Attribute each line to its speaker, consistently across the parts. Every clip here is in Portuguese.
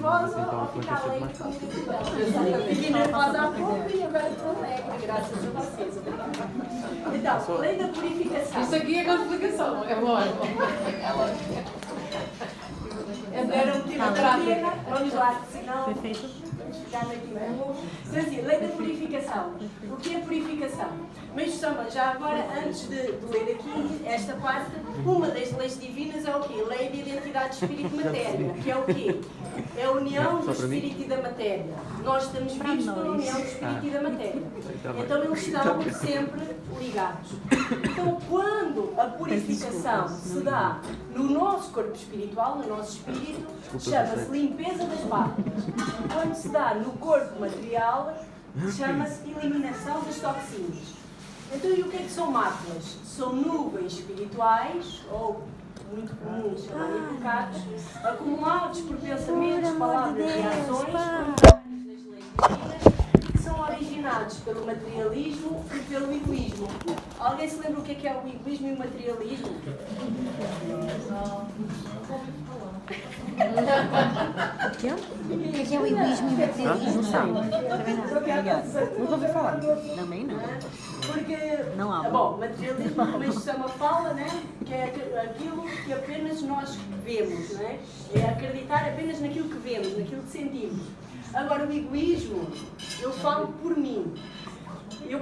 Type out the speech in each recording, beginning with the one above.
Speaker 1: nervosa ou ficar alegre com a vida dela. Fiquei nervosa há pouco e agora estou alegre, graças a vocês. Então, lei da purificação.
Speaker 2: Isto aqui é complicação, é bom.
Speaker 1: Era um tipo prática. Vamos lá, senão já não aqui mesmo. Então, assim, lei da purificação. O que é purificação? Mas Sama, já agora, antes de ler aqui esta parte, uma das leis divinas é o quê? Lei de identidade de espírito e matéria. Que é o quê? É a união do espírito e da matéria. Nós estamos vivos pela união do espírito e da matéria. Então eles estão sempre ligados. Então quando a purificação se dá no nosso corpo espiritual, no nosso espírito, chama-se limpeza das máculas. Quando se dá no corpo material, chama-se eliminação das toxinas. Então, e o que é que são máculas? São nuvens espirituais, ou muito comuns chamarem pecados, acumulados por pensamentos, palavras e ações, contrários das leis divinas, que são originados pelo materialismo e pelo egoísmo. Alguém se lembra o que é o egoísmo e o materialismo?
Speaker 3: O que é o egoísmo e o materialismo? Nunca ouvi falar. Também não.
Speaker 1: Porque,
Speaker 3: não há.
Speaker 1: Bom, materialismo, como se chama, fala, né? Que é aquilo que apenas nós vemos, né? É acreditar apenas naquilo que vemos, naquilo que sentimos. Agora, o egoísmo, eu falo por mim.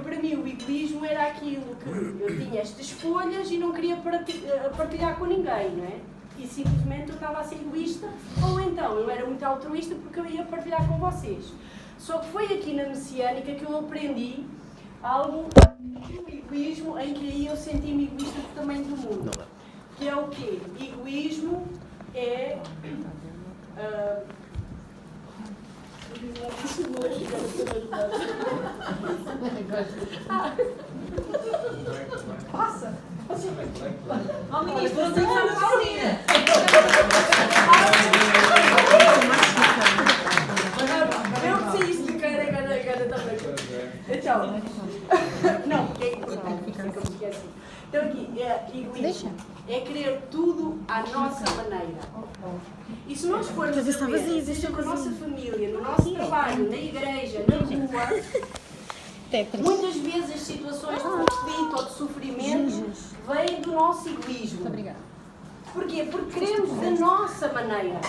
Speaker 1: Para mim, o egoísmo era aquilo que eu tinha estas folhas e não queria partilhar com ninguém, não é? E simplesmente eu estava a ser egoísta, ou então eu era muito altruísta porque eu ia partilhar com vocês. Só que foi aqui na Messiânica que eu aprendi algo do egoísmo, em que aí eu senti-me egoísta do tamanho do mundo. Que é o quê? Egoísmo é... Passa! Ó ministro, você está na Paulina! Eu preciso explicar agora também. Então, não, porque é importante, que eu me esqueci. Então aqui, egoísmo é querer tudo à nossa maneira. E se nós formos a ver, seja com a nossa família, no nosso trabalho, na igreja, na rua, muitas vezes as situações de conflito ou de sofrimento vêm do nosso egoísmo. Porquê? Porque queremos da nossa maneira.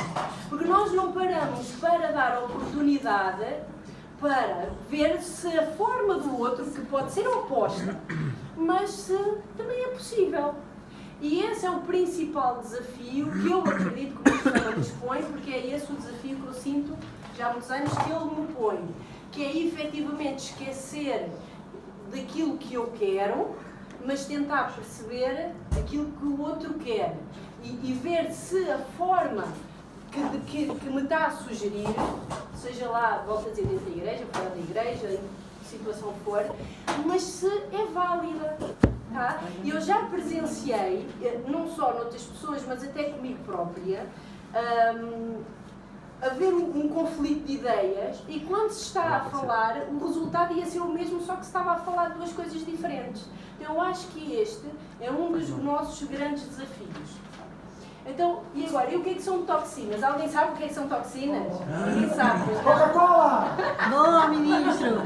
Speaker 1: Porque nós não paramos para dar oportunidade para ver se a forma do outro, que pode ser oposta, mas se também é possível. E esse é o principal desafio que eu acredito que o Senhor nos põe, porque é esse o desafio que eu sinto já há muitos anos que Ele me põe, que é efetivamente esquecer daquilo que eu quero, mas tentar perceber aquilo que o outro quer e ver se a forma que me está a sugerir, seja lá, volto a dizer, dentro da igreja, fora da igreja, em que situação for, mas se é válida. Tá? E eu já presenciei, não só noutras pessoas, mas até comigo própria, haver um conflito de ideias, e quando se está a falar, o resultado ia ser o mesmo, só que se estava a falar de duas coisas diferentes. Então eu acho que este é um dos nossos grandes desafios. Então, e agora, e o que é que são toxinas? Alguém sabe o que é que são toxinas? Ninguém sabe.
Speaker 3: Coca-Cola! Boa, ministro!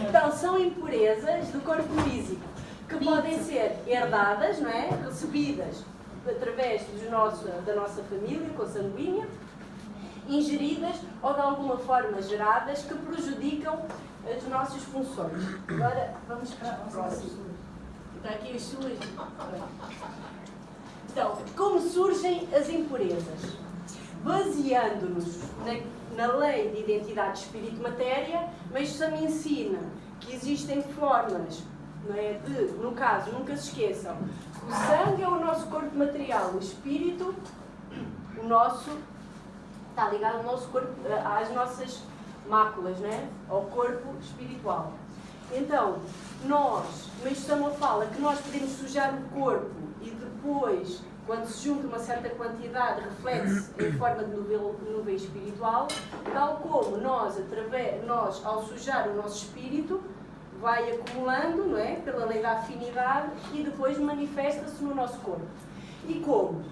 Speaker 1: Então, são impurezas do corpo físico, que podem ser herdadas, não é? Recebidas através da nossa família consanguínea, ingeridas ou de alguma forma geradas que prejudicam as nossas funções. Agora vamos para o próximo. Está aqui as suas. Então, como surgem as impurezas? Baseando-nos na lei de identidade de espírito e matéria, mas também ensina que existem formas, não é, no caso, nunca se esqueçam, o sangue é o nosso corpo material, o espírito, está ligado ao nosso corpo, às nossas máculas, não é? Ao corpo espiritual. Então, mas Samuel fala que nós podemos sujar o corpo e depois, quando se junta uma certa quantidade, reflete-se em forma de nuvem espiritual, tal como nós, ao sujar o nosso espírito, vai acumulando, não é? Pela lei da afinidade, e depois manifesta-se no nosso corpo. E como?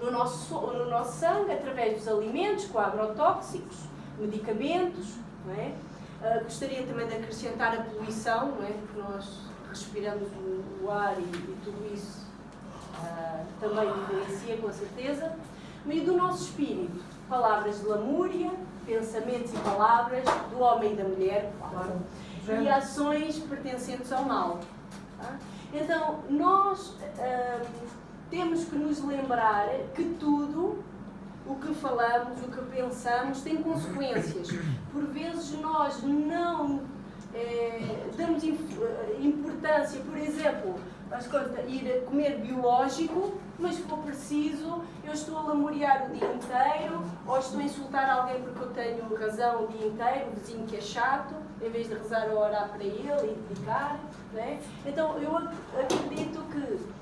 Speaker 1: no nosso sangue, através dos alimentos, com agrotóxicos, medicamentos, não é? Gostaria também de acrescentar a poluição, não é? Porque nós respiramos o ar e tudo isso também influencia, com certeza. E do nosso espírito, palavras de lamúria, pensamentos e palavras do homem e da mulher, claro, e ações pertencentes ao mal. Tá? Então, nós temos que nos lembrar que tudo o que falamos, o que pensamos, tem consequências. Por vezes nós não damos importância, por exemplo, ir comer biológico, mas se for preciso, eu estou a lamuriar o dia inteiro, ou estou a insultar alguém porque eu tenho razão o dia inteiro, o vizinho que é chato, em vez de rezar ou orar para ele e dedicar. Não é? Então, eu acredito que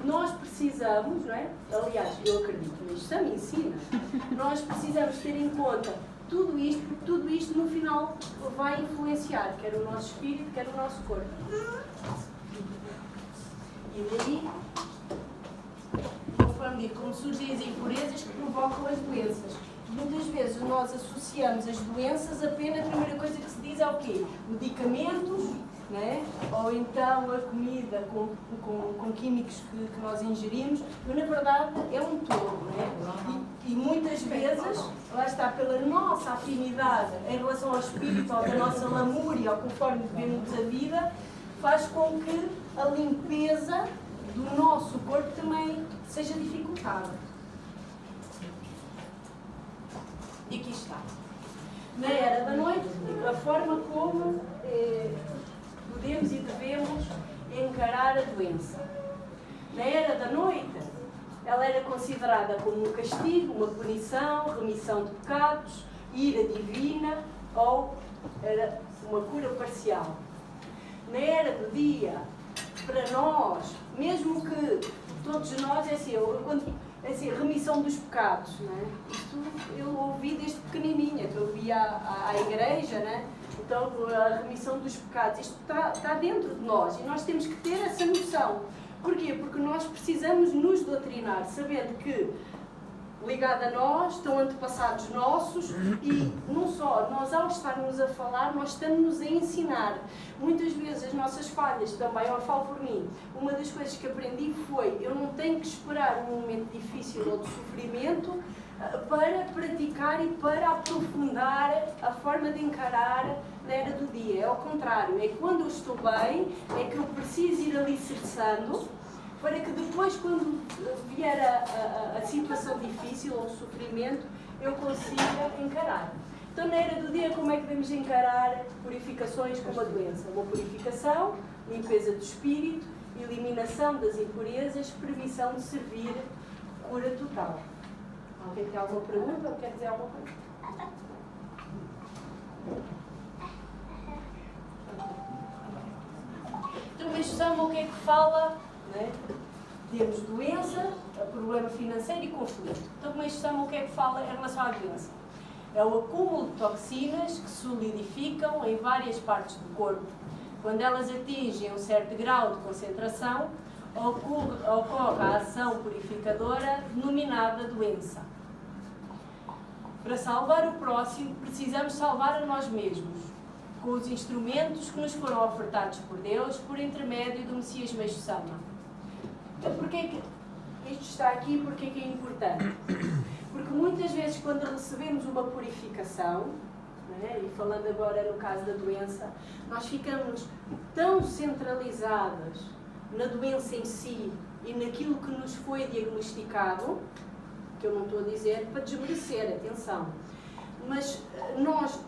Speaker 1: nós precisamos, não é? Aliás, eu acredito, mas isto me ensina, nós precisamos ter em conta tudo isto, porque tudo isto no final vai influenciar, quer o nosso espírito, quer o nosso corpo. E daí, conforme digo, como surgem as impurezas que provocam as doenças. Muitas vezes nós associamos as doenças apenas, a primeira coisa que se diz é o quê? Medicamentos, né? Ou então a comida com químicos que nós ingerimos, mas na verdade é um todo, né? E muitas vezes, lá está, pela nossa afinidade em relação ao espírito, ou da nossa lamúria, ou conforme vivemos a vida, faz com que a limpeza do nosso corpo também seja dificultada. E aqui está. Na era da noite, a forma como podemos e devemos encarar a doença. Na era da noite, ela era considerada como um castigo, uma punição, remissão de pecados, ira divina ou era uma cura parcial. Na era do dia, para nós, mesmo que todos nós, remissão dos pecados, não é? Isto eu ouvi desde pequenininha, que eu ia à igreja, né? Então a remissão dos pecados, isto está dentro de nós e nós temos que ter essa noção. Porquê? Porque nós precisamos nos doutrinar, sabendo que ligado a nós estão antepassados nossos e não só, nós ao estarmos a falar, nós estamos a ensinar. Muitas vezes as nossas falhas, também eu falo por mim, uma das coisas que aprendi foi, eu não tenho que esperar um momento difícil ou de sofrimento para praticar e para aprofundar a forma de encarar na era do dia. É ao contrário, é quando eu estou bem, é que eu preciso ir alicerçando, para que depois, quando vier a situação difícil ou o sofrimento, eu consiga encarar. Então, na era do dia, como é que devemos encarar purificações como a doença? Uma purificação, limpeza do espírito, eliminação das impurezas, previsão de servir, cura total. Alguém tem alguma pergunta ou quer dizer alguma coisa? Então, mas sabe o que é que fala? Né? Temos doença, problema financeiro e conflito. Então, mas sabe o que é que fala em relação à doença? É o acúmulo de toxinas que solidificam em várias partes do corpo. Quando elas atingem um certo grau de concentração, ocorre a ação purificadora denominada doença. Para salvar o próximo, precisamos salvar a nós mesmos, com os instrumentos que nos foram ofertados por Deus por intermédio do Messias Meixo Sama. Então, porquê que isto está aqui? Porquê que é importante? Porque muitas vezes, quando recebemos uma purificação, né, e falando agora no caso da doença, nós ficamos tão centralizadas na doença em si e naquilo que nos foi diagnosticado, que eu não estou a dizer para desmerecer, atenção, mas nós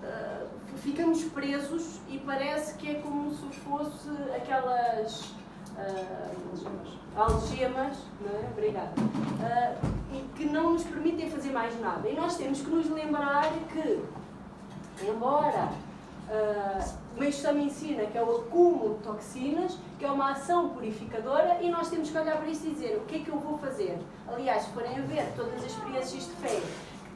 Speaker 1: ficamos presos e parece que é como se fosse aquelas algemas, não é? Obrigada, e que não nos permitem fazer mais nada. E nós temos que nos lembrar que, embora o Meixo Sama ensina que é o acúmulo de toxinas, que é uma ação purificadora, e nós temos que olhar para isto e dizer, o que é que eu vou fazer? Aliás, se forem a ver todas as experiências de fé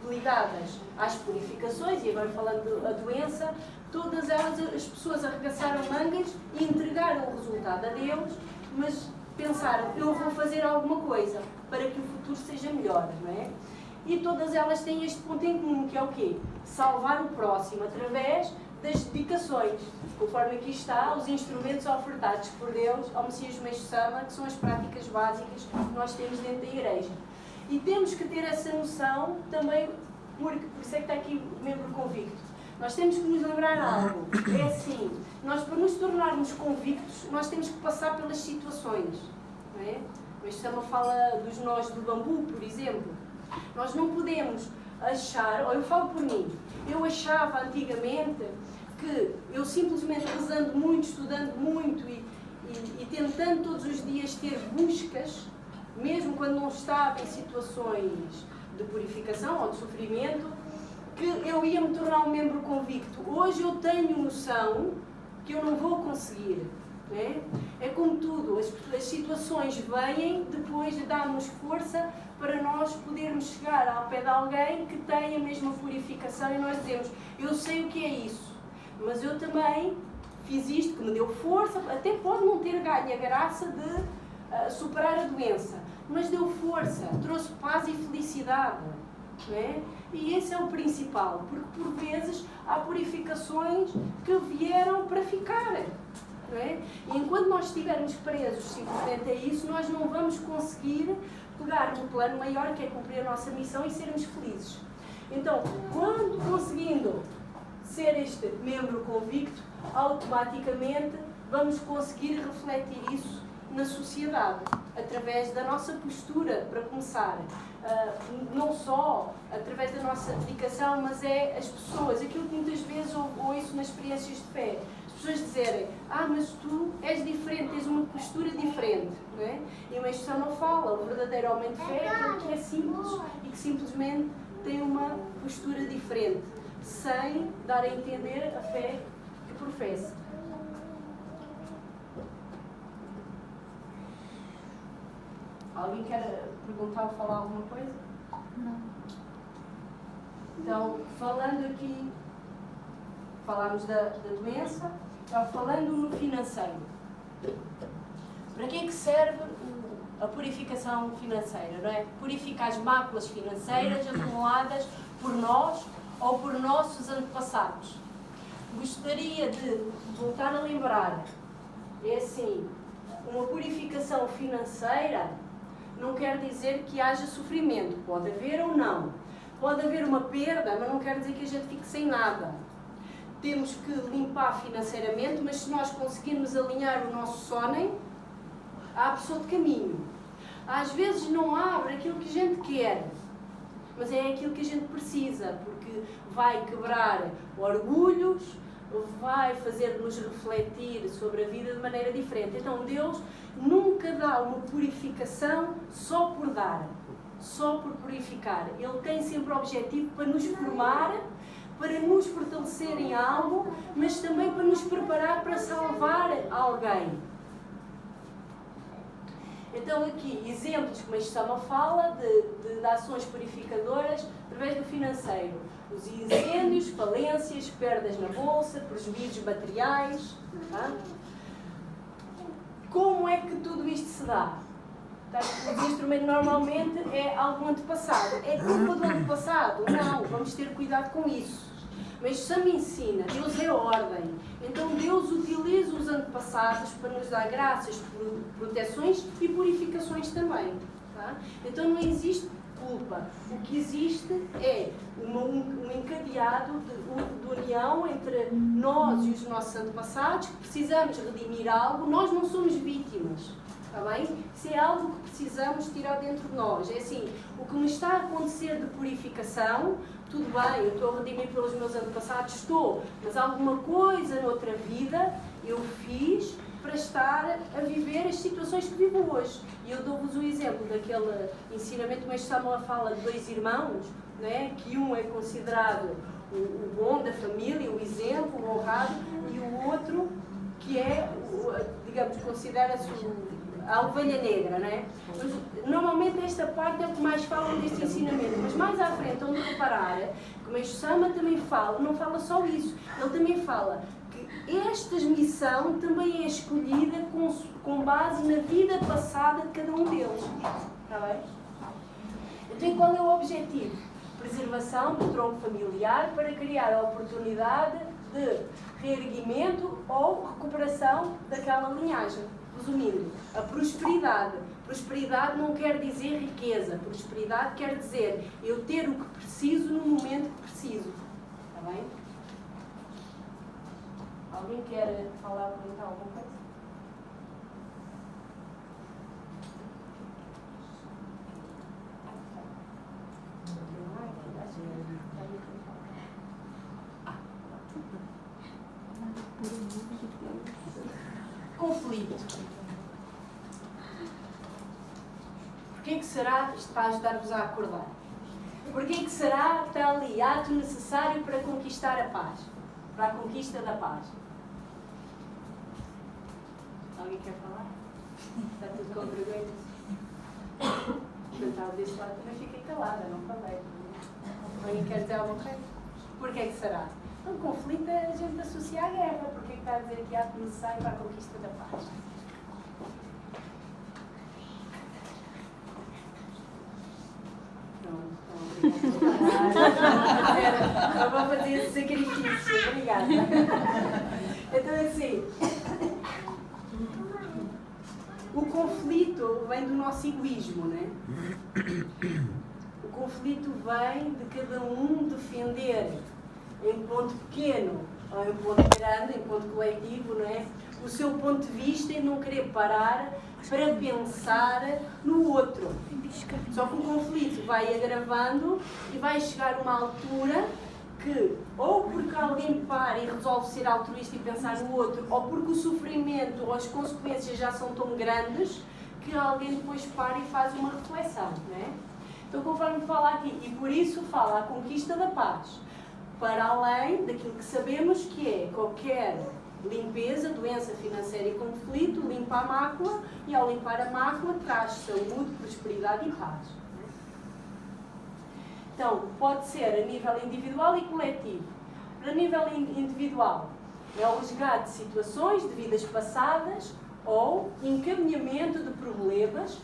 Speaker 1: ligadas às purificações, e agora falando da doença, todas elas, as pessoas arregaçaram mangas e entregaram o resultado a Deus, mas pensaram, eu vou fazer alguma coisa para que o futuro seja melhor, não é? E todas elas têm este ponto em comum, que é o quê? Salvar o próximo através das dedicações. Conforme aqui está, os instrumentos ofertados por Deus ao Messias Meixo Sama, que são as práticas básicas que nós temos dentro da Igreja. E temos que ter essa noção também, por isso é que está aqui o membro convicto. Nós temos que nos lembrar algo. É assim, nós para nos tornarmos convictos, nós temos que passar pelas situações. Não é? O Meixo Sama fala dos nós do bambu, por exemplo. Nós não podemos achar, ou eu falo por mim, eu achava antigamente que eu simplesmente rezando muito, estudando muito e tentando todos os dias ter buscas, mesmo quando não estava em situações de purificação ou de sofrimento, que eu ia me tornar um membro convicto. Hoje eu tenho noção que eu não vou conseguir. Não é? É como tudo, as situações vêm depois de darmos força para nós podermos chegar ao pé de alguém que tem a mesma purificação e nós dizemos, eu sei o que é isso, mas eu também fiz isto que me deu força, até pode não ter ganho a graça de superar a doença, mas deu força, trouxe paz e felicidade. Não é? E esse é o principal, porque por vezes há purificações que vieram para ficar. Não é? E enquanto nós estivermos presos simplesmente a isso, nós não vamos conseguir pegar no plano maior, que é cumprir a nossa missão e sermos felizes. Então, quando conseguindo ser este membro convicto, automaticamente vamos conseguir refletir isso na sociedade, através da nossa postura, para começar. Não só através da nossa dedicação, mas é as pessoas, aquilo que muitas vezes ouço nas experiências de fé, as pessoas dizerem, mas tu és diferente, tens uma postura diferente, não é? E o Meixo Sama fala, o verdadeiro homem de fé é aquele que é simples e que simplesmente tem uma postura diferente, sem dar a entender a fé que professa. Alguém quer perguntar ou falar alguma coisa?
Speaker 3: Não.
Speaker 1: Então, falando aqui, falámos da doença, falando no financeiro. Para que é que serve a purificação financeira, não é? Purificar as máculas financeiras acumuladas por nós ou por nossos antepassados. Gostaria de voltar a lembrar, é assim, uma purificação financeira não quer dizer que haja sofrimento, pode haver ou não. Pode haver uma perda, mas não quer dizer que a gente fique sem nada. Temos que limpar financeiramente, mas se nós conseguirmos alinhar o nosso sonem, há a pessoa de caminho. Às vezes não abre aquilo que a gente quer, mas é aquilo que a gente precisa, porque vai quebrar orgulhos, vai fazer-nos refletir sobre a vida de maneira diferente. Então Deus nunca dá uma purificação só por dar, só por purificar. Ele tem sempre o objetivo para nos formar, para nos fortalecer em algo, mas também para nos preparar para salvar alguém. Então aqui, exemplos que o Meixo Sama fala de ações purificadoras através do financeiro. Os incêndios, falências, perdas na bolsa, prejuízos materiais. Tá? Como é que tudo isto se dá? O instrumento normalmente é algum antepassado. É culpa do antepassado? Não, vamos ter cuidado com isso. Mas Sama ensina, Deus é ordem. Então Deus utiliza os antepassados para nos dar graças, proteções e purificações também. Tá? Então não existe culpa. O que existe é um encadeado de união entre nós e os nossos antepassados, que precisamos redimir algo. Nós não somos vítimas. Está bem? Isso é algo que precisamos tirar dentro de nós. É assim, o que me está a acontecer de purificação, tudo bem, eu estou a redimir pelos meus antepassados, estou, mas alguma coisa noutra vida eu fiz para estar a viver as situações que vivo hoje. E eu dou-vos o exemplo daquele ensinamento, mas Samuel fala de dois irmãos, né? Que um é considerado o bom da família, o exemplo, o honrado, e o outro que é, digamos, considera-se a ovelha negra, não é? Mas, normalmente esta parte é o que mais falam deste ensinamento, mas mais à frente, onde reparar, que o Meixo Sama também fala, não fala só isso, ele também fala que esta missão também é escolhida com base na vida passada de cada um deles. Está bem? Então, qual é o objetivo? Preservação do tronco familiar para criar a oportunidade de reerguimento ou recuperação daquela linhagem. Resumindo, a prosperidade. Prosperidade não quer dizer riqueza. Prosperidade quer dizer eu ter o que preciso no momento que preciso. Está bem? Alguém quer falar, comentar alguma coisa? Conflito. Porquê que será, isto para ajudar-vos a acordar, porquê que será tal ato necessário para conquistar a paz? Para a conquista da paz? Alguém quer falar? Está tudo com vergonha? Eu estava desse lado, também fiquei calada, não falei. Alguém quer dizer alguma coisa? Porquê que será? Um conflito a gente associa à guerra. Porquê que está a dizer que há ato necessário para a conquista da paz? Eu vou fazer esse sacrifício. Obrigada. Então, assim, o conflito vem do nosso egoísmo, né? O conflito vem de cada um defender em ponto pequeno ou em ponto grande, em ponto coletivo, não é? O seu ponto de vista e não querer parar para pensar no outro. Só que o conflito vai agravando e vai chegar uma altura que, ou porque alguém para e resolve ser altruísta e pensar no outro, ou porque o sofrimento ou as consequências já são tão grandes que alguém depois para e faz uma reflexão, não é? Então, conforme fala aqui, e por isso fala a conquista da paz, para além daquilo que sabemos que é qualquer limpeza, doença financeira e conflito, limpa a mácula, e ao limpar a mácula traz saúde, prosperidade e paz. Então, pode ser a nível individual e coletivo. A nível individual, é o resgate de situações de vidas passadas ou encaminhamento de problemas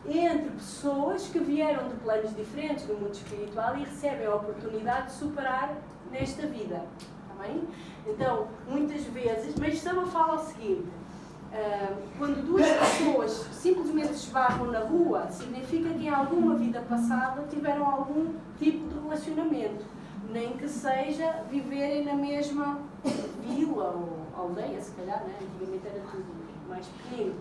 Speaker 1: entre pessoas que vieram de planos diferentes no mundo espiritual e recebem a oportunidade de superar nesta vida. Está bem? Então, muitas vezes, mas Sama fala o seguinte, quando duas pessoas simplesmente se esbarram na rua, significa que em alguma vida passada tiveram algum tipo de relacionamento, nem que seja viverem na mesma vila ou aldeia, se calhar, né? Antigamente era tudo mais pequeno.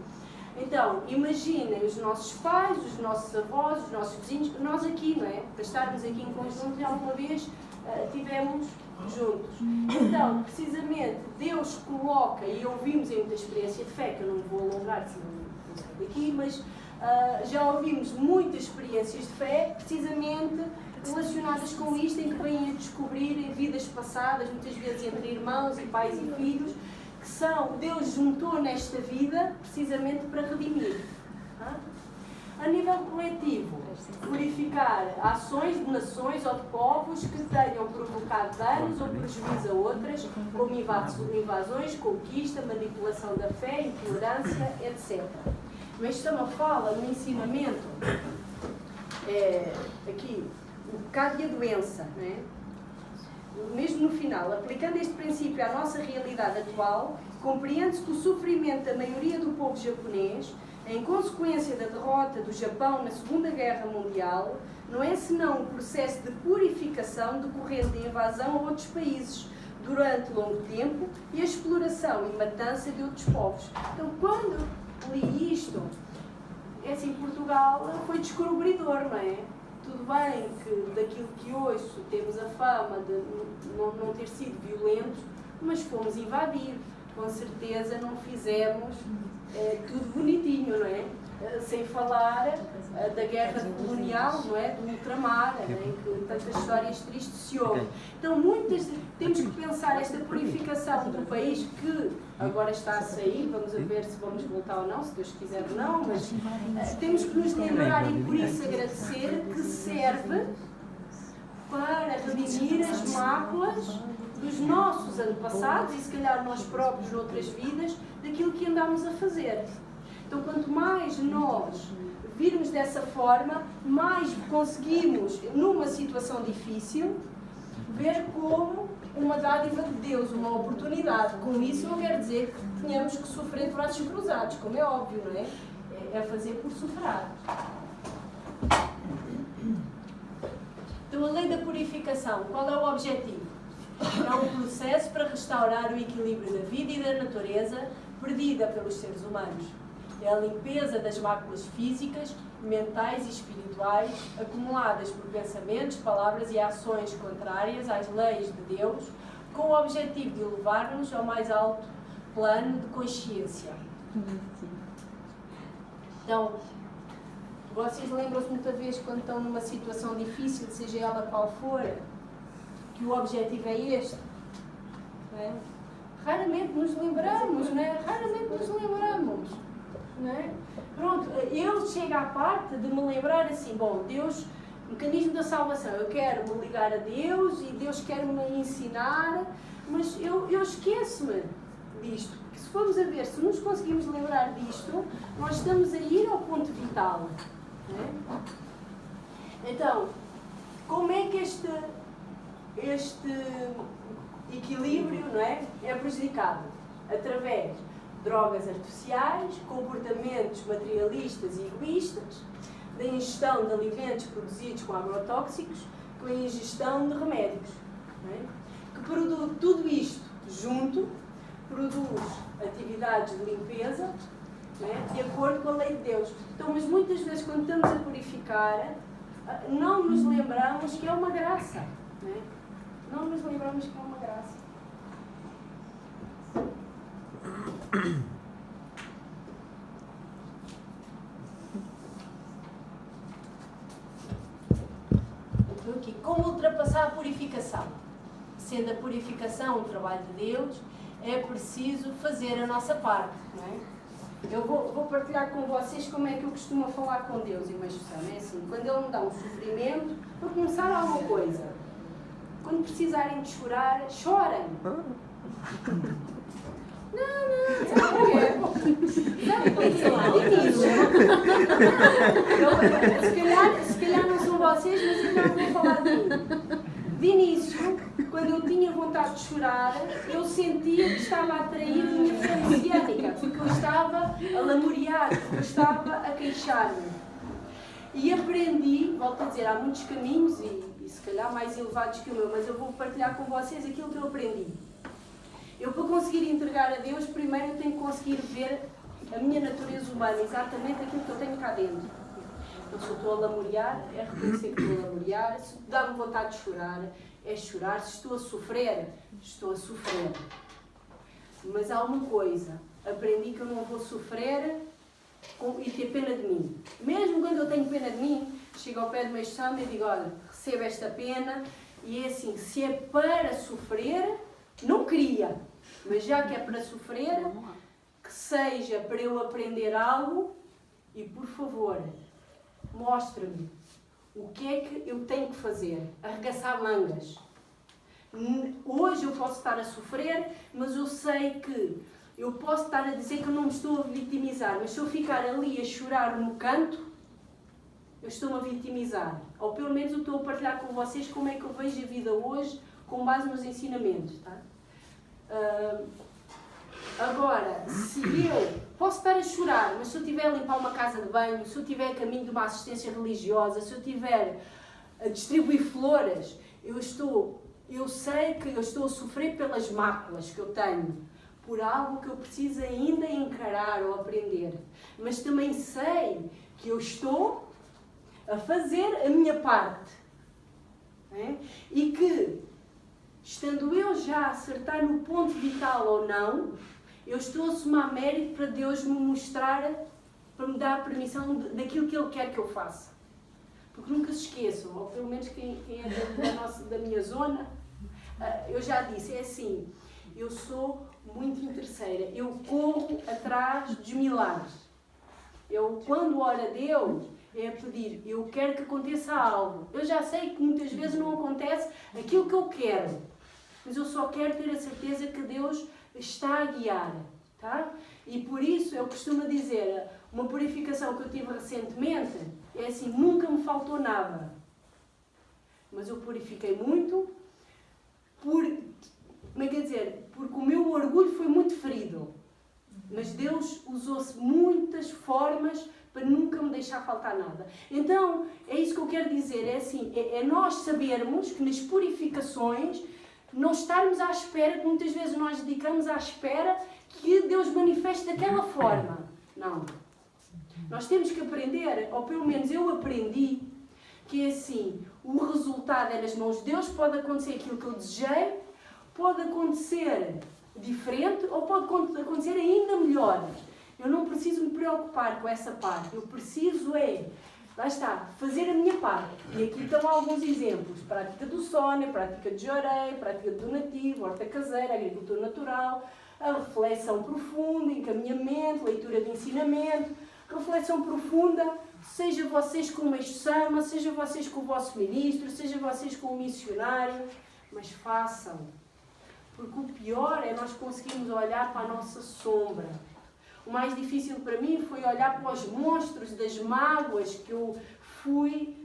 Speaker 1: Então, imaginem os nossos pais, os nossos avós, os nossos vizinhos, nós aqui, não é? Para estarmos aqui em conjunto, e alguma vez tivemos juntos. Então, precisamente, Deus coloca, e ouvimos em muita experiência de fé, que eu não vou alongar, senão não saio daqui, mas já ouvimos muitas experiências de fé, precisamente relacionadas com isto, em que vêm a descobrir em vidas passadas, muitas vezes entre irmãos e pais e filhos, que são, Deus juntou nesta vida precisamente para redimir. A nível coletivo, purificar ações de nações ou de povos que tenham provocado danos ou prejuízo a outras, como invasões, conquista, manipulação da fé, intolerância, etc. Mas também fala no ensinamento, aqui, o pecado e a doença, não é? Mesmo no final, aplicando este princípio à nossa realidade atual, compreende-se que o sofrimento da maioria do povo japonês, em consequência da derrota do Japão na Segunda Guerra Mundial, não é senão um processo de purificação decorrente de invasão a outros países durante longo tempo e a exploração e matança de outros povos. Então, quando li isto, assim, Portugal foi descobridor, não é? Tudo bem que daquilo que hoje temos a fama de não ter sido violentos, mas fomos invadir. Com certeza não fizemos tudo bonitinho, não é? Sem falar da guerra colonial, não é? Do ultramar, em que tantas histórias tristes se ouvem. Então, temos que pensar esta purificação do país que agora está a sair, vamos a ver se vamos voltar ou não, se Deus quiser ou não, mas temos que nos lembrar e por isso agradecer que serve para redimir as máculas dos nossos antepassados e se calhar nós próprios noutras vidas, daquilo que andámos a fazer. Então, quanto mais nós virmos dessa forma, mais conseguimos, numa situação difícil, ver como uma dádiva de Deus, uma oportunidade. Com isso não quer dizer que tenhamos que sofrer de braços cruzados, como é óbvio, não é? É fazer por sofrer. Então, a lei da purificação, qual é o objetivo? É um processo para restaurar o equilíbrio da vida e da natureza perdida pelos seres humanos. É a limpeza das máculas físicas, mentais e espirituais acumuladas por pensamentos, palavras e ações contrárias às leis de Deus, com o objetivo de levar-nos ao mais alto plano de consciência. Então, vocês lembram-se muitas vezes quando estão numa situação difícil, seja ela qual for, que o objetivo é este? Não é? Raramente nos lembramos, não é? Raramente nos lembramos. Não é? Pronto, eu chego à parte de me lembrar assim, bom, Deus, mecanismo da salvação, eu quero me ligar a Deus e Deus quer me ensinar, mas eu esqueço-me disto, porque se formos a ver, se nos conseguimos lembrar disto, nós estamos a ir ao ponto vital. Não é? Então, como é que este equilíbrio, não é prejudicado? Através drogas artificiais, comportamentos materialistas e egoístas, da ingestão de alimentos produzidos com agrotóxicos, com a ingestão de remédios. Não é? Que produz tudo isto junto, produz atividades de limpeza, não é? De acordo com a lei de Deus. Então, mas muitas vezes quando estamos a purificar, não nos lembramos que é uma graça. Não é? Não nos lembramos que é uma graça. Então, aqui, como ultrapassar a purificação? Sendo a purificação um trabalho de Deus, é preciso fazer a nossa parte, não é? Eu vou partilhar com vocês como é que eu costumo falar com Deus em uma expressão. É assim, quando Ele me dá um sofrimento, para começar alguma coisa. Quando precisarem de chorar, chorem. Não, sabe porquê? Se calhar não são vocês, mas eu não vou falar de mim. De início, quando eu tinha vontade de chorar, eu sentia que estava a atrair a minha fé messiânica, porque eu estava a lamuriar, porque eu estava a queixar-me. E aprendi, volto a dizer, há muitos caminhos e se calhar mais elevados que o meu, mas eu vou partilhar com vocês aquilo que eu aprendi. Eu, para conseguir entregar a Deus, primeiro eu tenho que conseguir ver a minha natureza humana, exatamente aquilo que eu tenho cá dentro. Então, se eu estou a lamuriar, é reconhecer que estou a lamuriar. Se dá-me vontade de chorar, é chorar. Se estou a sofrer, estou a sofrer. Mas há uma coisa, aprendi que eu não vou sofrer e ter pena de mim. Mesmo quando eu tenho pena de mim, chego ao pé do meu chão e digo, olha, recebo esta pena, e é assim, se é para sofrer, não queria, mas já que é para sofrer, que seja para eu aprender algo e, por favor, mostra-me o que é que eu tenho que fazer. Arregaçar mangas. Hoje eu posso estar a sofrer, mas eu sei que eu posso estar a dizer que eu não me estou a vitimizar, mas se eu ficar ali a chorar no canto, eu estou-me a vitimizar. Ou pelo menos eu estou a partilhar com vocês como é que eu vejo a vida hoje com base nos ensinamentos. Tá? Agora, se eu posso estar a chorar, mas se eu estiver a limpar uma casa de banho, se eu estiver a caminho de uma assistência religiosa, se eu estiver a distribuir flores, eu sei que eu estou a sofrer pelas máculas que eu tenho, por algo que eu preciso ainda encarar ou aprender. Mas também sei que eu estou a fazer a minha parte. Né? E que, estando eu já a acertar no ponto vital ou não, eu estou a somar mérito para Deus me mostrar, para me dar a permissão daquilo que Ele quer que eu faça. Porque nunca se esqueçam, ou pelo menos quem é da minha zona, eu já disse, é assim, eu sou muito interesseira, eu corro atrás dos milagres. Eu, quando oro a Deus, é a pedir, eu quero que aconteça algo. Eu já sei que muitas vezes não acontece aquilo que eu quero, mas eu só quero ter a certeza que Deus está a guiar. Tá? E por isso eu costumo dizer, uma purificação que eu tive recentemente, é assim, nunca me faltou nada. Mas eu purifiquei muito, como é que é dizer? Porque o meu orgulho foi muito ferido. Mas Deus usou-se muitas formas para nunca me deixar faltar nada. Então, é isso que eu quero dizer, é assim, é nós sabermos que nas purificações, não estarmos à espera, que muitas vezes nós dedicamos à espera que Deus manifeste daquela forma. Não. Nós temos que aprender, ou pelo menos eu aprendi, que é assim, o resultado é nas mãos de Deus, pode acontecer aquilo que eu desejei, pode acontecer diferente ou pode acontecer ainda melhor. Eu não preciso me preocupar com essa parte, eu preciso lá está, fazer a minha parte. E aqui estão alguns exemplos. Prática do Sónia, prática de Jorei, prática de donativo, horta caseira, agricultura natural, a reflexão profunda, encaminhamento, leitura de ensinamento, reflexão profunda, seja vocês com o Eixo Sama, seja vocês com o vosso ministro, seja vocês com o missionário, mas façam. Porque o pior é nós conseguirmos olhar para a nossa sombra. O mais difícil para mim foi olhar para os monstros das mágoas que eu fui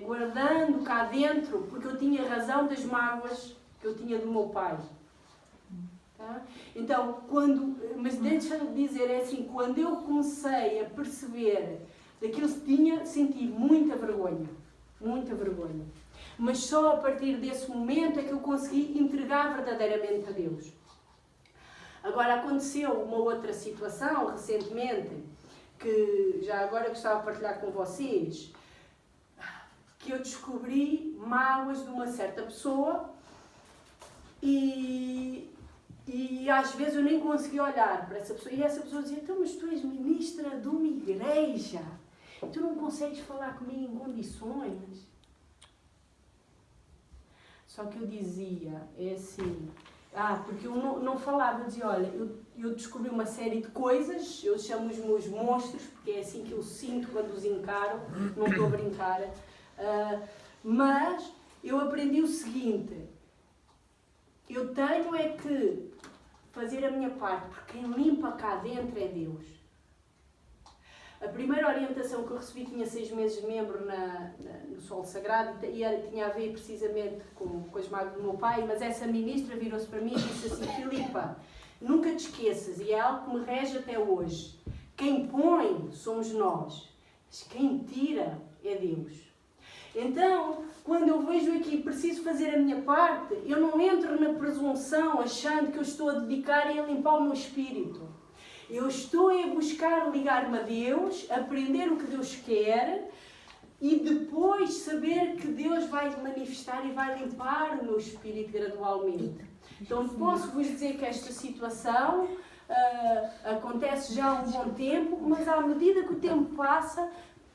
Speaker 1: guardando cá dentro, porque eu tinha razão das mágoas que eu tinha do meu pai. Tá? Então, mas deixa-me dizer, é assim, quando eu comecei a perceber daquilo que tinha, senti muita vergonha. Muita vergonha. Mas só a partir desse momento é que eu consegui entregar verdadeiramente a Deus. Agora, aconteceu uma outra situação, recentemente, que já agora gostava de partilhar com vocês, que eu descobri mágoas de uma certa pessoa e às vezes eu nem conseguia olhar para essa pessoa. E essa pessoa dizia, então, mas tu és ministra de uma igreja, tu não consegues falar comigo em condições? Só que eu dizia, é assim... porque eu não falava, eu dizia, olha, eu descobri uma série de coisas, eu chamo os meus monstros, porque é assim que eu sinto quando os encaro, não estou a brincar, mas eu aprendi o seguinte, eu tenho é que fazer a minha parte, porque quem limpa cá dentro é Deus. A primeira orientação que eu recebi, tinha 6 meses de membro no Solo Sagrado e tinha a ver precisamente com as mágoas do meu pai, mas essa ministra virou-se para mim e disse assim, Filipa, nunca te esqueças, e é algo que me rege até hoje, quem põe somos nós, mas quem tira é Deus. Então, quando eu vejo aqui preciso fazer a minha parte, eu não entro na presunção achando que eu estou a dedicar e a limpar o meu espírito. Eu estou a buscar ligar-me a Deus, aprender o que Deus quer e depois saber que Deus vai manifestar e vai limpar o meu espírito gradualmente. Então posso vos dizer que esta situação acontece já há um bom tempo, mas à medida que o tempo passa,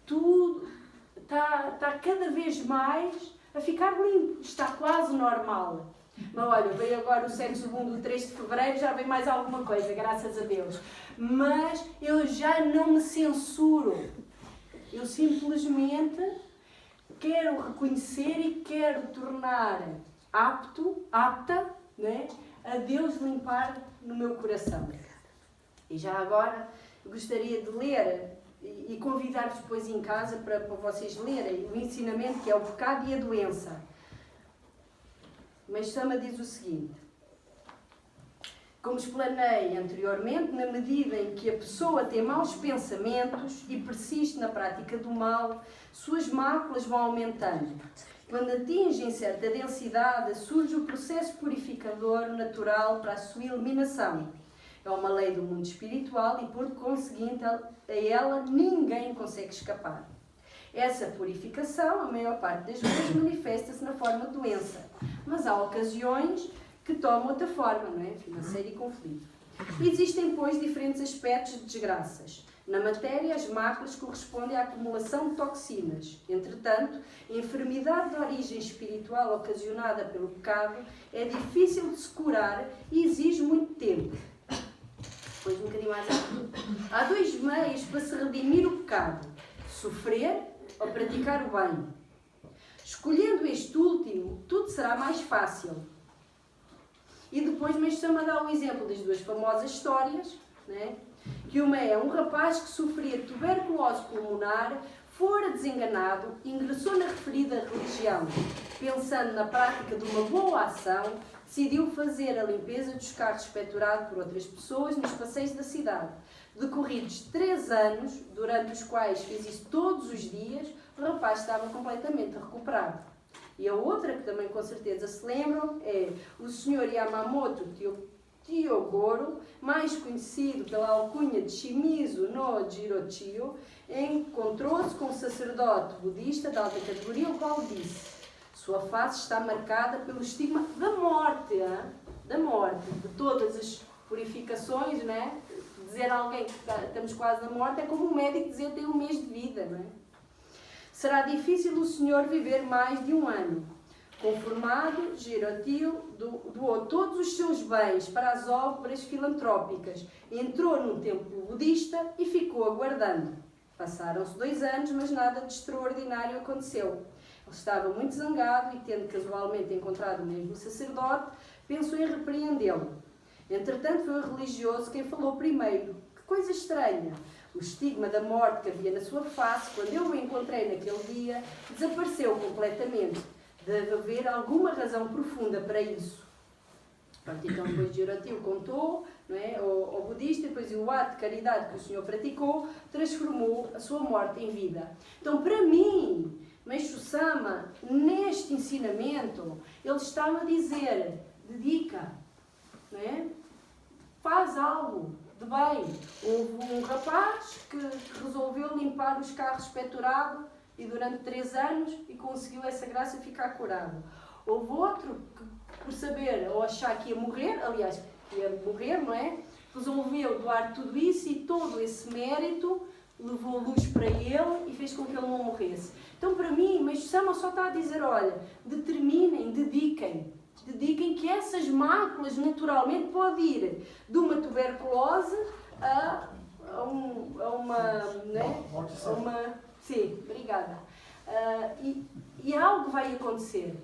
Speaker 1: tudo está cada vez mais a ficar limpo, está quase normal. Mas olha, veio agora o sexo segundo o 3 de fevereiro, já vem mais alguma coisa, graças a Deus. Mas eu já não me censuro. Eu simplesmente quero reconhecer e quero tornar apta, né, a Deus limpar no meu coração. E já agora eu gostaria de ler e convidar-vos depois em casa para vocês lerem o ensinamento que é o pecado e a doença. Mas Sama diz o seguinte, como explanei anteriormente, na medida em que a pessoa tem maus pensamentos e persiste na prática do mal, suas máculas vão aumentando. Quando atingem certa densidade, surge o processo purificador natural para a sua eliminação. É uma lei do mundo espiritual e, por conseguinte, a ela ninguém consegue escapar. Essa purificação, a maior parte das vezes, manifesta-se na forma de doença. Mas há ocasiões que tomam outra forma, não é? Financeira e conflito. Existem, pois, diferentes aspectos de desgraças. Na matéria, as máculas correspondem à acumulação de toxinas. Entretanto, a enfermidade de origem espiritual ocasionada pelo pecado é difícil de se curar e exige muito tempo. Depois, um bocadinho mais aqui. Há 2 meios para se redimir o pecado: sofrer ou praticar o bem. Escolhendo este último, tudo será mais fácil. E depois Meixo Sama dá o exemplo das duas famosas histórias, né? Que uma é um rapaz que sofria tuberculose pulmonar, fora desenganado, ingressou na referida religião. Pensando na prática de uma boa ação, decidiu fazer a limpeza dos carros espeturados por outras pessoas nos passeios da cidade. Decorridos 3 anos, durante os quais fez isso todos os dias, o rapaz estava completamente recuperado. E a outra, que também com certeza se lembram, é o Sr. Yamamoto Tiyogoro, mais conhecido pela alcunha de Shimizu no Jirochiyo, encontrou-se com um sacerdote budista de alta categoria, o qual disse: sua face está marcada pelo estigma da morte, da morte, de todas as purificações, né? Dizer a alguém que estamos quase na morte é como um médico dizer que tem 1 mês de vida, não é? Será difícil o senhor viver mais de 1 ano. Conformado, Jirochiyo doou todos os seus bens para as obras filantrópicas, entrou num templo budista e ficou aguardando. Passaram-se 2 anos, mas nada de extraordinário aconteceu. Ele estava muito zangado e, tendo casualmente encontrado o mesmo sacerdote, pensou em repreendê-lo. Entretanto, foi o religioso quem falou primeiro. Que coisa estranha! O estigma da morte que havia na sua face, quando eu o encontrei naquele dia, desapareceu completamente. Deve haver alguma razão profunda para isso. Pronto, então depois Jirochiyo contou, não é, ao budista, depois o ato de caridade que o senhor praticou transformou a sua morte em vida. Então, para mim, Meixo Sama, neste ensinamento, ele estava a dizer: dedica, não é? Faz algo de bem. Houve um rapaz que resolveu limpar os carros espeturados e durante 3 anos e conseguiu essa graça ficar curado. Houve outro que, por saber ou achar que ia morrer, aliás, que ia morrer, não é? Resolveu doar tudo isso e todo esse mérito levou luz para ele e fez com que ele não morresse. Então, para mim, Meixo Sama só está a dizer: olha, determinem, dediquem que essas máculas naturalmente podem ir de uma tuberculose a uma... Sim, obrigada. E algo vai acontecer.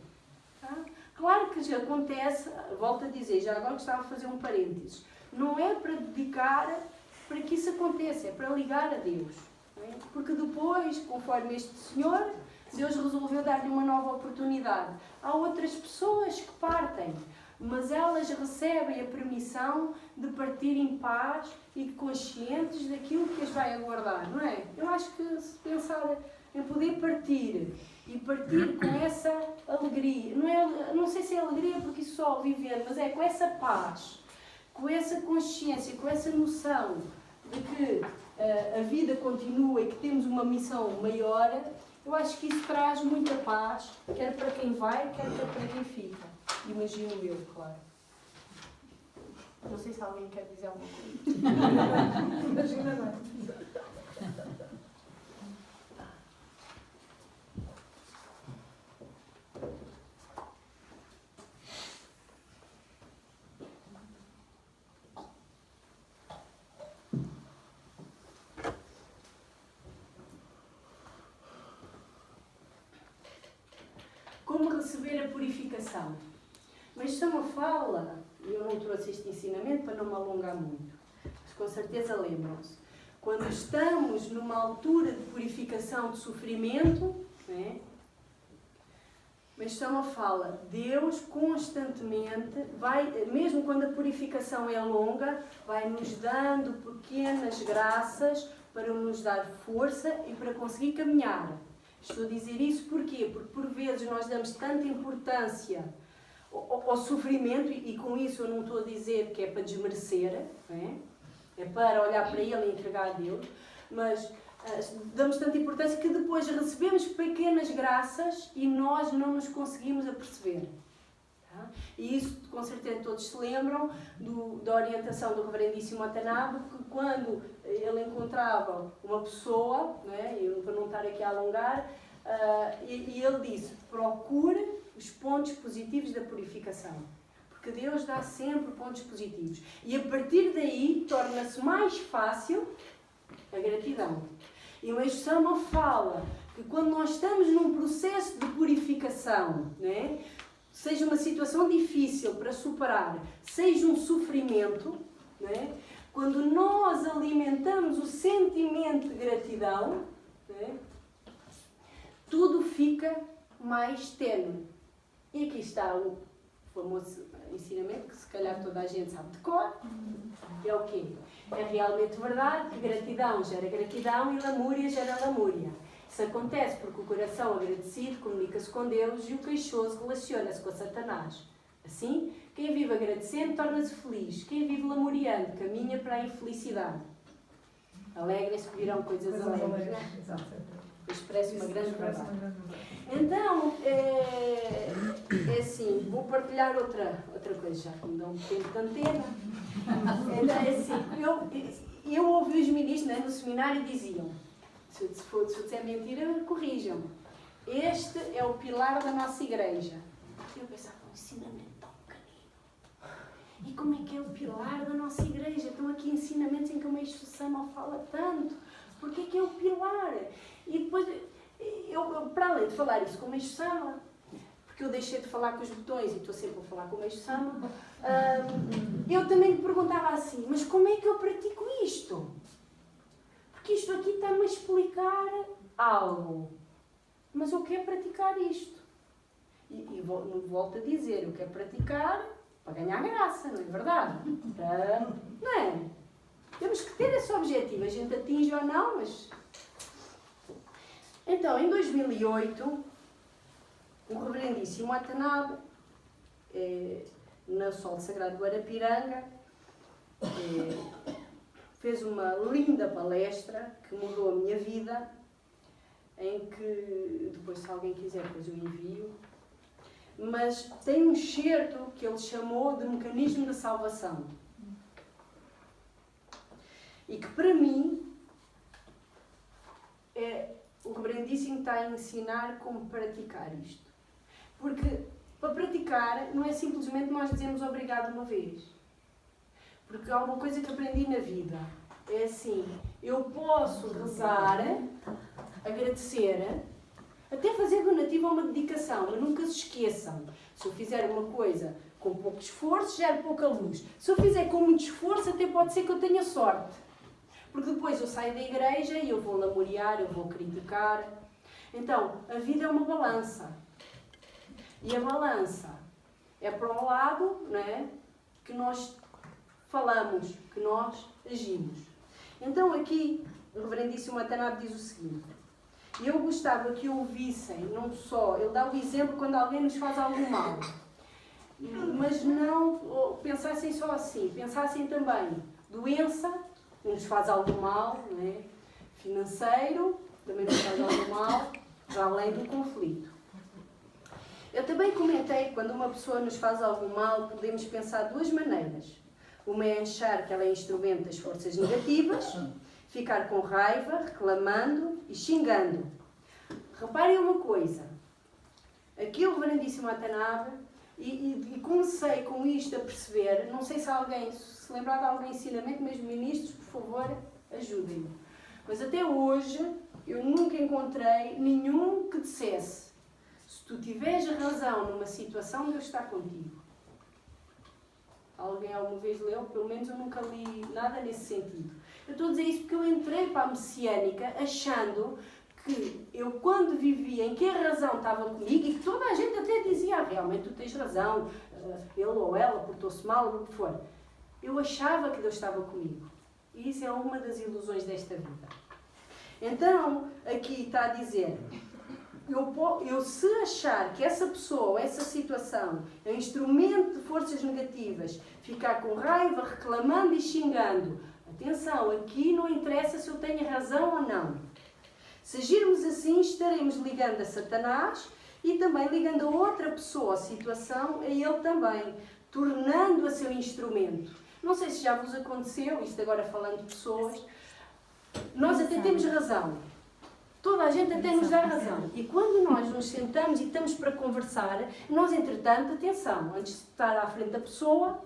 Speaker 1: Tá? Claro que já acontece, volto a dizer, já agora gostava de fazer um parênteses. Não é para dedicar para que isso aconteça, é para ligar a Deus. Não é? Porque depois, conforme este senhor, Deus resolveu dar-lhe uma nova oportunidade. Há outras pessoas que partem, mas elas recebem a permissão de partir em paz e conscientes daquilo que as vai aguardar, não é? Eu acho que se pensar em poder partir e partir com essa alegria, não sei se é alegria porque isso só viver, mas é com essa paz, com essa consciência, com essa noção de que a vida continua e que temos uma missão maior. Eu acho que isso traz muita paz, quer para quem vai, quer para quem fica. Imagino eu, claro. Não sei se alguém quer dizer alguma coisa. Imagina bem. Como receber a purificação? Mas Sama fala, e eu não trouxe este ensinamento para não me alongar muito, mas com certeza lembram-se, quando estamos numa altura de purificação de sofrimento, né? Mas Sama fala, Deus constantemente vai, mesmo quando a purificação é longa, vai nos dando pequenas graças para nos dar força e para conseguir caminhar. Estou a dizer isso porquê? Porque por vezes nós damos tanta importância ao sofrimento, e com isso eu não estou a dizer que é para desmerecer, é para olhar para ele e entregar a Deus, mas damos tanta importância que depois recebemos pequenas graças e nós não nos conseguimos aperceber. Tá? E isso, com certeza, todos se lembram da orientação do Reverendíssimo Watanabe, que quando ele encontrava uma pessoa, eu para não estar aqui a alongar, e ele disse: procure os pontos positivos da purificação, porque Deus dá sempre pontos positivos, e a partir daí torna-se mais fácil a gratidão. E o Meixo Sama fala que quando nós estamos num processo de purificação, seja uma situação difícil para superar, seja um sofrimento, não é? Quando nós alimentamos o sentimento de gratidão, não é? Tudo fica mais tenue. E aqui está o famoso ensinamento que se calhar toda a gente sabe de cor. É o quê? É realmente verdade que gratidão gera gratidão e lamúria gera lamúria. Isso acontece porque o coração agradecido comunica-se com Deus e o queixoso relaciona-se com Satanás. Assim, quem vive agradecendo torna-se feliz. Quem vive lamuriando caminha para a infelicidade. Alegrem-se que virão coisas alegres. Isto parece uma grande verdade. Então, é assim, vou partilhar outra coisa, já que me dão um tempo de antena. Então, é assim, eu ouvi os ministros, né, no seminário diziam, se eu disser mentira, corrijam-me. Este é o pilar da nossa igreja. Eu pensava, um ensinamento tão pequenino. E como é que é o pilar da nossa igreja? Estão aqui ensinamentos em que o Meixo Sama fala tanto. Porquê que é o pilar? E depois, eu para além de falar isso com o Meixo Sama, porque eu deixei de falar com os botões e estou sempre a falar com o Meixo Sama, eu também me perguntava assim, mas como é que eu pratico isto? Porque isto aqui está-me a explicar algo. Mas eu quero praticar isto. E volto a dizer, eu quero praticar para ganhar graça, não é verdade? Não é? Temos que ter esse objetivo, a gente atinge ou não, mas... Então, em 2008, o reverendíssimo Watanabe, na Sol Sagrado do Arapiranga, fez uma linda palestra que mudou a minha vida, em que, depois se alguém quiser, depois eu envio, mas tem um excerto que ele chamou de mecanismo de salvação. E que para mim, o reverendíssimo está a ensinar como praticar isto. Porque para praticar não é simplesmente nós dizermos obrigado uma vez. Porque há uma coisa que aprendi na vida. É assim, eu posso rezar, agradecer, até fazer donativo a uma dedicação, mas nunca se esqueçam. Se eu fizer uma coisa com pouco esforço, gera pouca luz. Se eu fizer com muito esforço, até pode ser que eu tenha sorte. Porque depois eu saio da igreja e eu vou lamuriar, eu vou criticar. Então, a vida é uma balança. E a balança é para o lado, não é, que nós falamos, que nós agimos. Então aqui, o reverendíssimo Watanabe diz o seguinte, eu gostava que ouvissem, não só, ele dá o exemplo quando alguém nos faz algum mal, mas não pensassem só assim, pensassem também, doença, nos faz algum mal, não é? Financeiro, também nos faz algum mal, para além do conflito. Eu também comentei que quando uma pessoa nos faz algum mal, podemos pensar de duas maneiras. Uma é achar que ela é instrumento das forças negativas, ficar com raiva, reclamando e xingando. Reparem uma coisa, aqui o reverendíssimo Watanabe, e comecei com isto a perceber, não sei se alguém se lembrar de algum ensinamento, mas ministros, por favor, ajudem-me. Mas até hoje eu nunca encontrei nenhum que dissesse, se tu tiveres razão numa situação, Deus está contigo. Alguém alguma vez leu? Pelo menos eu nunca li nada nesse sentido. Eu estou a dizer isso porque eu entrei para a messiânica achando que eu, quando vivia em que a razão estava comigo, e que toda a gente até dizia, realmente tu tens razão, ele ou ela portou-se mal, ou o que for. Eu achava que Deus estava comigo. E isso é uma das ilusões desta vida. Então, aqui está a dizer, eu se achar que essa pessoa ou essa situação é um instrumento de forças negativas, ficar com raiva, reclamando e xingando, atenção, aqui não interessa se eu tenho razão ou não. Se agirmos assim, estaremos ligando a Satanás e também ligando a outra pessoa, a situação, a ele também, tornando-a seu instrumento. Não sei se já vos aconteceu, isto agora falando de pessoas, nós até temos razão. Toda a gente até nos dá razão. E quando nós nos sentamos e estamos para conversar, nós, entretanto, atenção, antes de estar à frente da pessoa,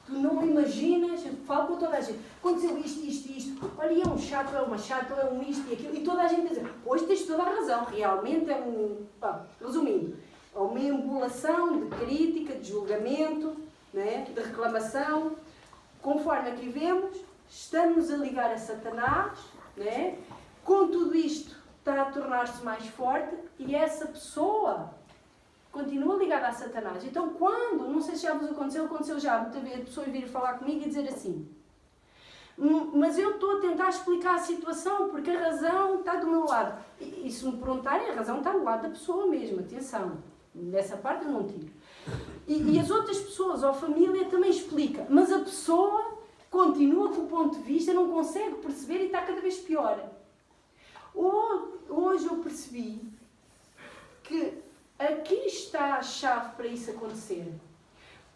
Speaker 1: tu não imaginas, falo com toda a gente, aconteceu isto, olha, é um chato, é uma chata, é um isto e aquilo, e toda a gente diz, hoje tens toda a razão, realmente é um... resumindo, uma embolação de crítica, de julgamento, né? De reclamação. Conforme aqui vemos, estamos a ligar a Satanás, né? Com tudo isto está a tornar-se mais forte e essa pessoa continua ligada a Satanás. Então quando, não sei se já vos aconteceu já, muitas vezes a pessoa vir falar comigo e dizer assim: mas eu estou a tentar explicar a situação porque a razão está do meu lado. E se me perguntarem, a razão está do lado da pessoa mesmo, atenção, nessa parte eu não tiro. E as outras pessoas ou a família também explica, mas a pessoa continua com o ponto de vista, não consegue perceber e está cada vez pior. Hoje eu percebi que aqui está a chave para isso acontecer.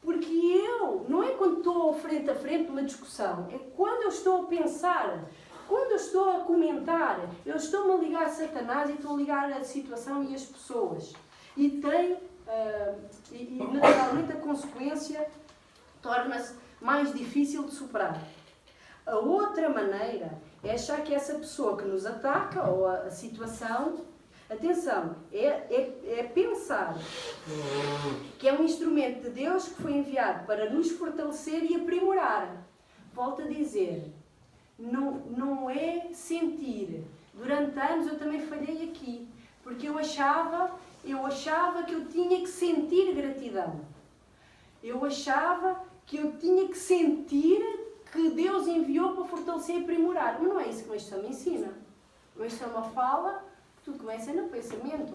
Speaker 1: Porque eu, não é quando estou frente a frente numa discussão, é quando eu estou a pensar, quando eu estou a comentar, eu estou-me a ligar a Satanás e estou a ligar a situação e as pessoas. E tem, naturalmente, a consequência torna-se mais difícil de superar. A outra maneira é achar que essa pessoa que nos ataca, ou a situação, atenção, é pensar que é um instrumento de Deus que foi enviado para nos fortalecer e aprimorar. Volto a dizer, não é sentir. Durante anos eu também falhei aqui, porque eu achava que eu tinha que sentir gratidão. Eu achava que eu tinha que sentir que Deus enviou para fortalecer e aprimorar. Mas não é isso que o Mestre me ensina. O Mestre me fala que tudo começa no pensamento.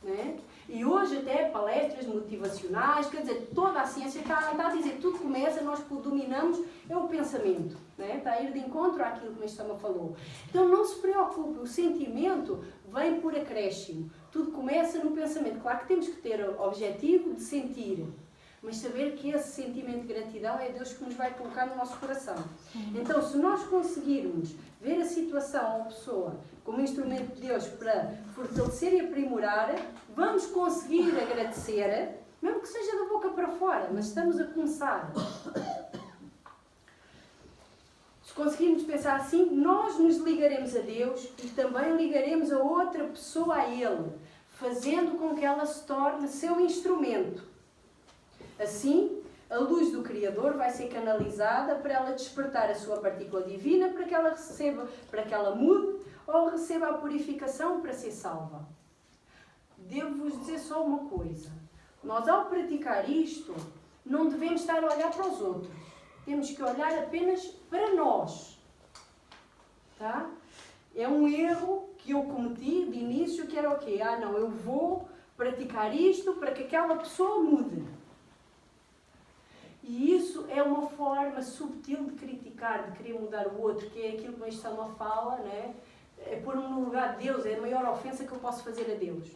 Speaker 1: Né? E hoje até palestras motivacionais, quer dizer, toda a ciência está a dizer que tudo começa, nós que o dominamos, é o pensamento. Né? Está a ir de encontro àquilo que o Mestre me falou. Então não se preocupe, o sentimento vem por acréscimo. Tudo começa no pensamento. Claro que temos que ter o objetivo de sentir. Mas saber que esse sentimento de gratidão é Deus que nos vai colocar no nosso coração. Então, se nós conseguirmos ver a situação ou a pessoa como instrumento de Deus para fortalecer e aprimorar, vamos conseguir agradecer, mesmo que seja da boca para fora, mas estamos a começar. Se conseguirmos pensar assim, nós nos ligaremos a Deus e também ligaremos a outra pessoa a Ele, fazendo com que ela se torne seu instrumento. Assim, a luz do Criador vai ser canalizada para ela despertar a sua partícula divina, para que ela receba, para que ela mude ou receba a purificação para ser salva. Devo-vos dizer só uma coisa. Nós, ao praticar isto, não devemos estar a olhar para os outros. Temos que olhar apenas para nós. Tá? É um erro que eu cometi de início, que era o quê? Não, eu vou praticar isto para que aquela pessoa mude. E isso é uma forma subtil de criticar, de querer mudar o outro, que é aquilo que o Mestre Salma fala, né? É pôr-me no lugar de Deus, é a maior ofensa que eu posso fazer a Deus.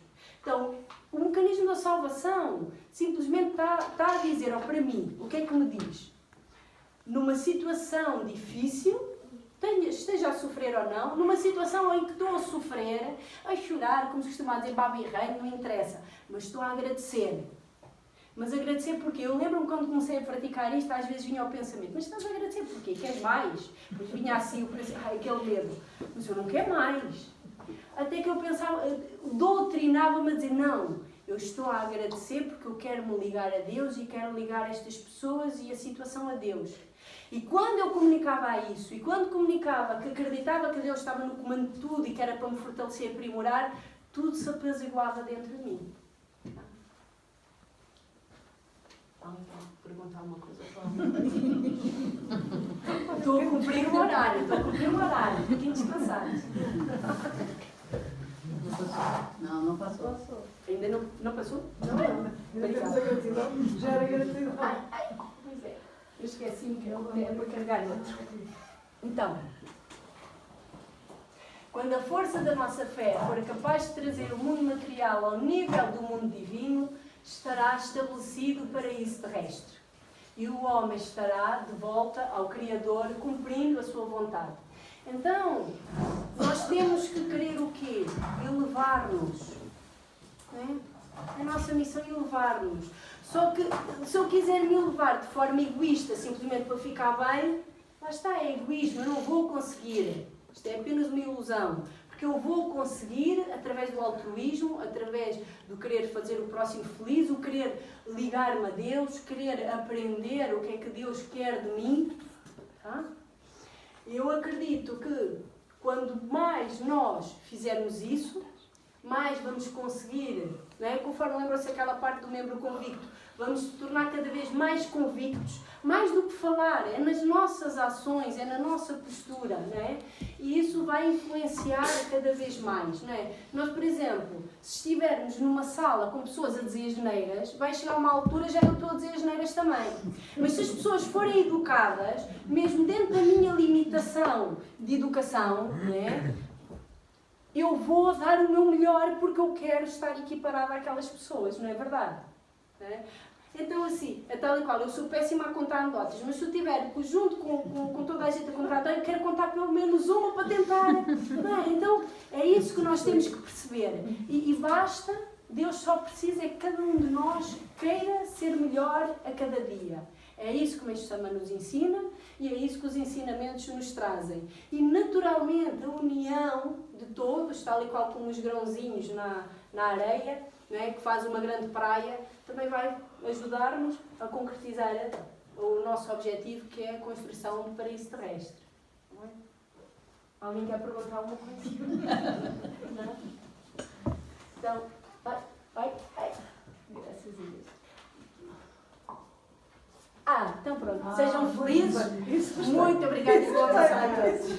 Speaker 1: Então, o mecanismo da salvação simplesmente está a dizer, para mim, o que é que me diz? Numa situação difícil, esteja a sofrer ou não, numa situação em que estou a sofrer, a chorar, como se costuma dizer, baba e reino, não interessa, mas estou a agradecer. Mas agradecer porquê? Eu lembro-me quando comecei a praticar isto, às vezes vinha ao pensamento, mas estás a agradecer porquê? Queres mais? Depois vinha assim, aquele medo, mas eu não quero mais. Até que eu pensava, doutrinava-me a dizer, não, eu estou a agradecer porque eu quero me ligar a Deus e quero ligar estas pessoas e a situação a Deus. E quando eu comunicava isso, e quando comunicava que acreditava que Deus estava no comando de tudo e que era para me fortalecer e aprimorar, tudo se apaziguava dentro de mim. Perguntar uma coisa Estou a cumprir o horário, fiquem descansados.
Speaker 2: Não passou.
Speaker 1: Ainda não passou?
Speaker 2: Não. Já era gratidão.
Speaker 1: Pois é, eu esqueci-me que é para carregar outro. Então, quando a força da nossa fé for capaz de trazer o mundo material ao nível do mundo divino, estará estabelecido o paraíso terrestre. E o homem estará de volta ao Criador, cumprindo a sua vontade. Então, nós temos que querer o quê? Elevar-nos. Né? A nossa missão é elevar-nos. Só que, se eu quiser me elevar de forma egoísta, simplesmente para ficar bem, lá está, é egoísmo, eu não vou conseguir. Isto é apenas uma ilusão. Porque eu vou conseguir, através do altruísmo, através do querer fazer o próximo feliz, o querer ligar-me a Deus, querer aprender o que é que Deus quer de mim. Tá? Eu acredito que quando mais nós fizermos isso, mais vamos conseguir, não é? Conforme lembra-se aquela parte do membro convicto, vamos nos tornar cada vez mais convictos, mais do que falar, é nas nossas ações, é na nossa postura, não é? E isso vai influenciar cada vez mais, não é? Nós, por exemplo, se estivermos numa sala com pessoas a dizer asneiras, vai chegar uma altura já eu estou a dizer asneiras também. Mas se as pessoas forem educadas, mesmo dentro da minha limitação de educação, não é? Eu vou dar o meu melhor porque eu quero estar equiparada àquelas pessoas, não é verdade? Não é? Então, assim, a tal e qual, eu sou péssima a contar anedotas, mas se eu estiver junto com toda a gente a contar anedotas, eu quero contar pelo menos uma para tentar. Não é? Então, é isso que nós temos que perceber. E basta, Deus só precisa é que cada um de nós queira ser melhor a cada dia. É isso que o Mestre Sama nos ensina e é isso que os ensinamentos nos trazem. E, naturalmente, a união de todos, tal e qual como os grãozinhos na areia, não é? Que faz uma grande praia, também vai ajudar-nos a concretizar o nosso objetivo, que é a construção do paraíso terrestre. Não é? Alguém quer perguntar alguma coisa? Não? Então, vai. Graças a Deus. Então pronto. Sejam felizes. Muito obrigada pela vossa atenção.